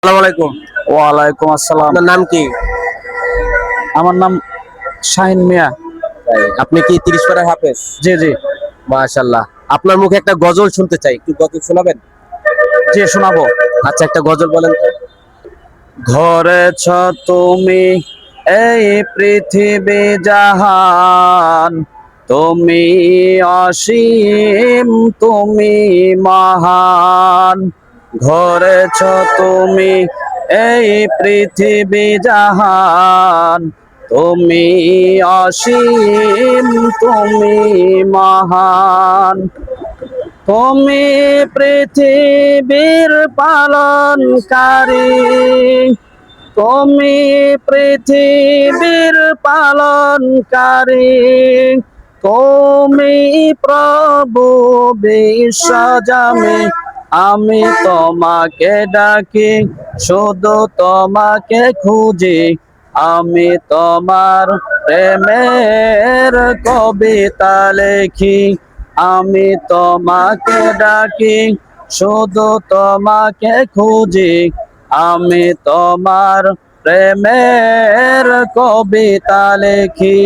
আসসালামু আলাইকুম। ওয়ালাইকুম আসসালাম। আপনার নাম কি? আমার নাম শাহিন মিয়া। আপনি কি 30 পারার হাফেজ? জি জি মাশাআল্লাহ। আপনার মুখে একটা গজল শুনতে চাই। একটু গজল শোনাবেন? জি শোনাবো। আচ্ছা, একটা গজল বলেন তো। ধরেছ তুমি এই পৃথিবী জাহান, তুমি অসীম, তুমি মহান। ধরেছ তুমি এই পৃথিবী জাহান, তুমি অসীম, তুমি মহান। তুমি পৃথিবীর পালনকারী, তুমি পৃথিবীর পালনকারী, তুমি প্রভু বিশ্বজামে। আমি তোমাকে ডাকি, শুধু তোমাকে খুঁজি। আমি তোমার প্রেমের কবিতা লেখি। আমি তোমাকে ডাকি, শুধু তোমাকে খুঁজি। আমি তোমার প্রেমের কবিতা লেখি।